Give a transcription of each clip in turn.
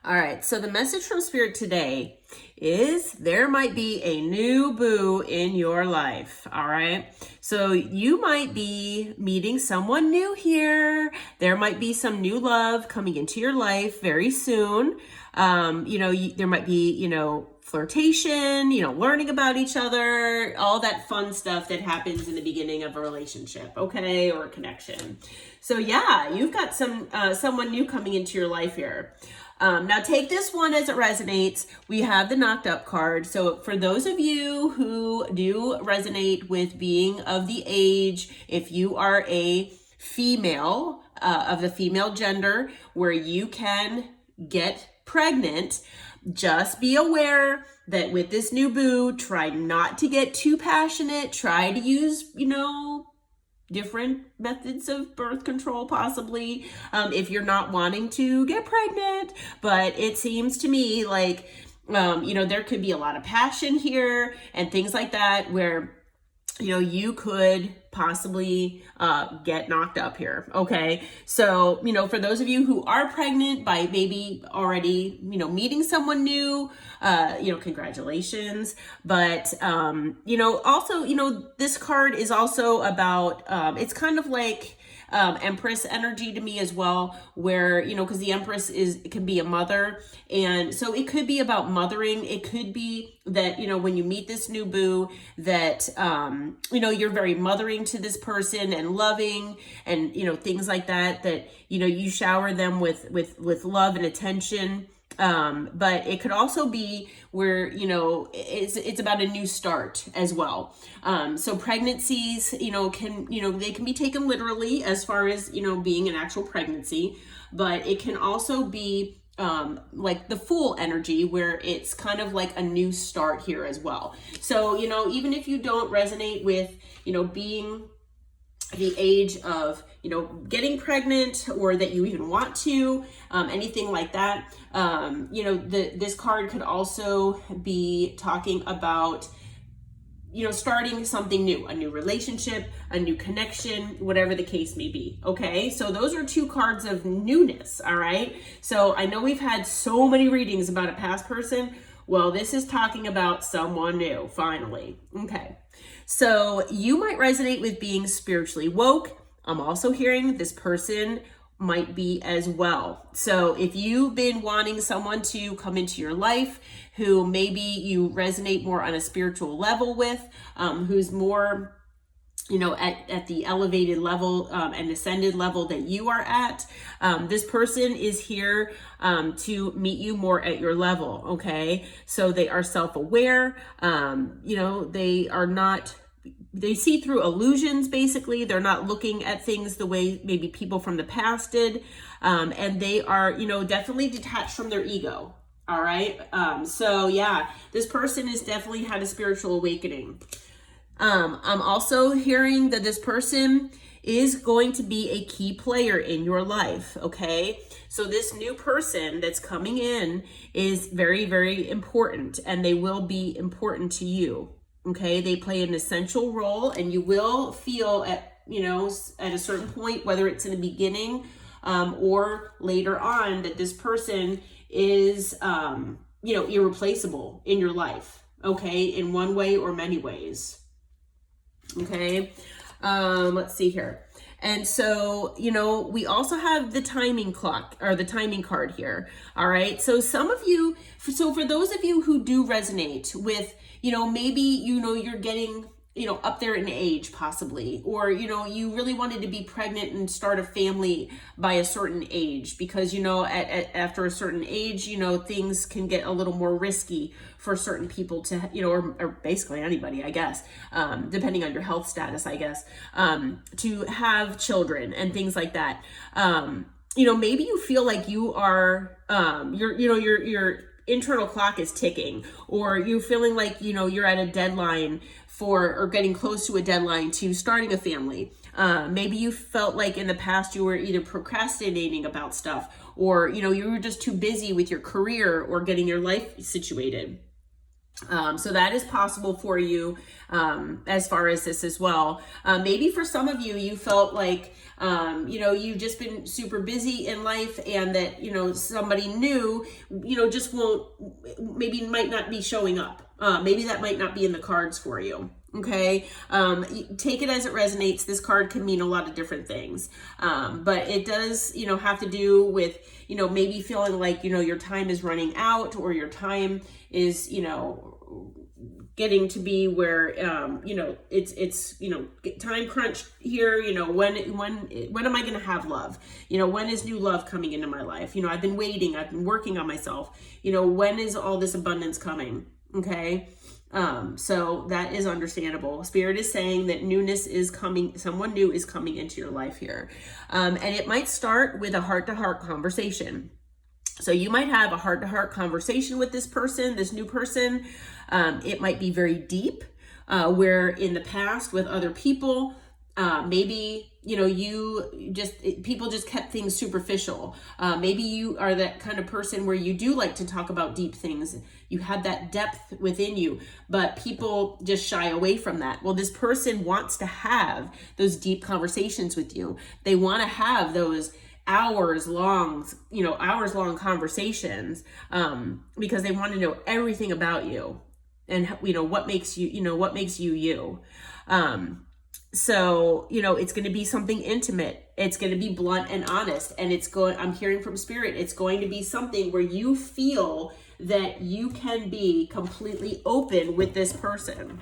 All right, so the message from Spirit today is there might be a new boo in your life. All right, so you might be meeting someone new here. There might be some new love coming into your life very soon. There might be, flirtation, learning about each other, all that fun stuff that happens in the beginning of a relationship, okay, or a connection. So yeah, you've got someone new coming into your life here. Now take this one as it resonates. We have the knocked up card. So for those of you who do resonate with being of the age, if you are a female, of the female gender, where you can get pregnant, just be aware that with this new boo, try not to get too passionate. Try to use, different methods of birth control possibly, if you're not wanting to get pregnant. But it seems to me like, there could be a lot of passion here and things like that where, you could possibly get knocked up here. Okay. So, for those of you who are pregnant by maybe already, meeting someone new, congratulations. But, also, this card is also about, it's kind of like, Empress energy to me as well, where, because the Empress it can be a mother. And so it could be about mothering. It could be that, when you meet this new boo that, you're very mothering to this person and loving and, things like that, you shower them with love and attention. But it could also be where, it's about a new start as well. So pregnancies, they can be taken literally as far as, being an actual pregnancy, but it can also be like the Fool energy where it's kind of like a new start here as well. So, even if you don't resonate with, being the age of, getting pregnant, or that you even want to, anything like that, this card could also be talking about, starting something new, a new relationship, a new connection, whatever the case may be. Okay, so those are two cards of newness. All right, so I know we've had so many readings about a past person. Well, this is talking about someone new, finally. Okay, so you might resonate with being spiritually woke. I'm also hearing this person might be as well. So if you've been wanting someone to come into your life who maybe you resonate more on a spiritual level with, who's more, at the elevated level and ascended level that you are at, this person is here to meet you more at your level. Okay, so they are self-aware. They see through illusions, basically. They're not looking at things the way maybe people from the past did. And they are, definitely detached from their ego. All right. So yeah, this person has definitely had a spiritual awakening. I'm also hearing that this person is going to be a key player in your life. Okay. So this new person that's coming in is very, very important, and they will be important to you. Okay, they play an essential role, and you will feel at a certain point, whether it's in the beginning or later on, that this person is irreplaceable in your life. Okay, in one way or many ways. Okay, let's see here. And so, we also have the timing clock, or the timing card here. All right. So for those of you who do resonate with, maybe, you're getting, up there in age possibly, or, you really wanted to be pregnant and start a family by a certain age because, after a certain age, things can get a little more risky for certain people to, or basically anybody, I guess, depending on your health status, I guess, to have children and things like that. Maybe you feel like you are, your internal clock is ticking, or you're feeling like, you're at a deadline or getting close to a deadline to starting a family. Maybe you felt like in the past you were either procrastinating about stuff, or, you were just too busy with your career or getting your life situated. So that is possible for you as far as this as well. Maybe for some of you, you felt like, you've just been super busy in life and that, somebody new, just maybe might not be showing up. Maybe that might not be in the cards for you. Okay. Take it as it resonates. This card can mean a lot of different things. But it does, have to do with, maybe feeling like, your time is running out, or your time is, getting to be where, it's time crunch here. When am I going to have love? When is new love coming into my life? I've been waiting, I've been working on myself. When is all this abundance coming? Okay. So that is understandable. Spirit is saying that newness is coming. Someone new is coming into your life here. And it might start with a heart-to-heart conversation. So you might have a heart-to-heart conversation with this person, this new person. It might be very deep, where in the past with other people, maybe, people just kept things superficial. Maybe you are that kind of person where you do like to talk about deep things. You have that depth within you, but people just shy away from that. Well, this person wants to have those deep conversations with you. They want to have those hours long conversations, because they want to know everything about you and, what makes you, you. So, it's going to be something intimate. It's going to be blunt and honest. And I'm hearing from Spirit, it's going to be something where you feel that you can be completely open with this person.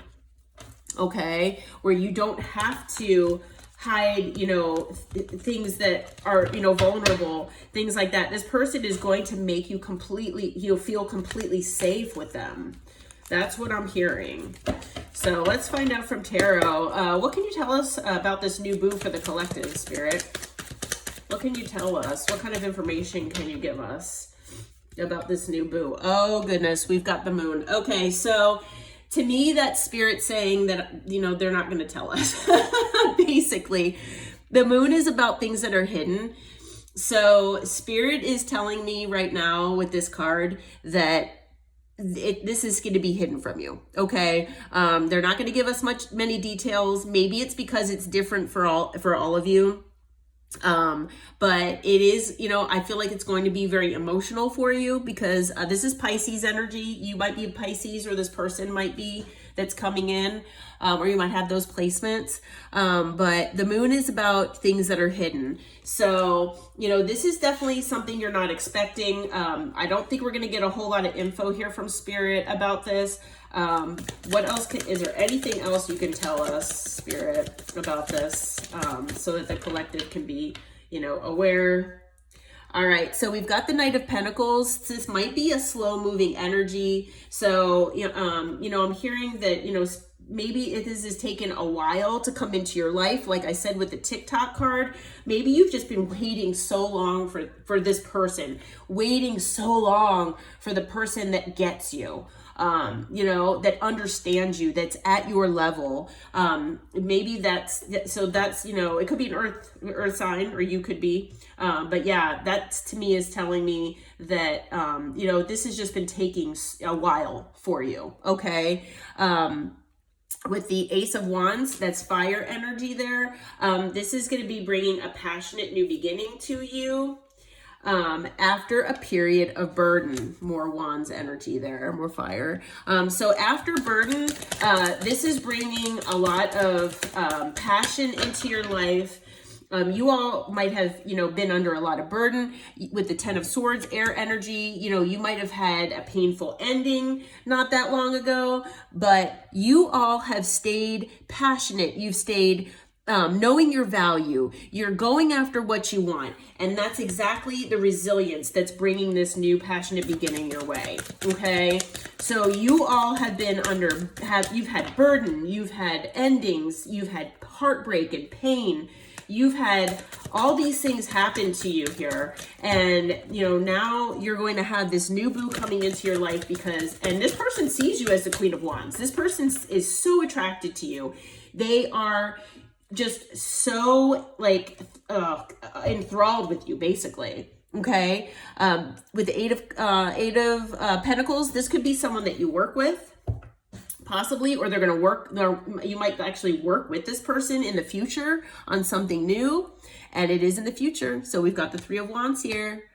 Okay. Where you don't have to hide, things that are, vulnerable, things like that. This person is going to make you feel completely safe with them. That's what I'm hearing. So let's find out from Tarot. What can you tell us about this new boo for the collective, Spirit? What can you tell us? What kind of information can you give us about this new boo? Oh, goodness. We've got the moon. Okay, so to me, that's Spirit saying that, they're not going to tell us. Basically, the moon is about things that are hidden. So Spirit is telling me right now with this card that this is going to be hidden from you. Okay. They're not going to give us many details. Maybe it's because it's different for all of you. But it is, I feel like it's going to be very emotional for you because this is Pisces energy. You might be a Pisces, or this person might be that's coming in, or you might have those placements. But the moon is about things that are hidden. So, this is definitely something you're not expecting. I don't think we're going to get a whole lot of info here from Spirit about this. What else is there anything else you can tell us, Spirit, about this, so that the collective can be, aware? All right, so we've got the Knight of Pentacles. This might be a slow moving energy. So, I'm hearing that, maybe this has taken a while to come into your life. Like I said, with the Tik Tok card, maybe you've just been waiting so long for this person, waiting so long for the person that gets you. That understands you, that's at your level. Maybe that's, it could be an earth sign, or you could be, but yeah, that to me is telling me that, this has just been taking a while for you. Okay. With the Ace of Wands, that's fire energy there. This is going to be bringing a passionate new beginning to you. After a period of burden, more wands energy there, more fire. So after burden, this is bringing a lot of passion into your life. You all might have, been under a lot of burden with the Ten of Swords, air energy. You might have had a painful ending not that long ago, but you all have stayed passionate. You've stayed knowing your value. You're going after what you want. And that's exactly the resilience that's bringing this new passionate beginning your way. Okay. So you all have been you've had burden, you've had endings, you've had heartbreak and pain. You've had all these things happen to you here. And, now you're going to have this new boo coming into your life and this person sees you as the Queen of Wands. This person is so attracted to you. They are just so enthralled with you, basically. Okay. With the Eight of Pentacles, this could be someone that you work with. possibly, or they're going to work, you might actually work with this person in the future on something new, and it is in the future. So we've got the Three of Wands here.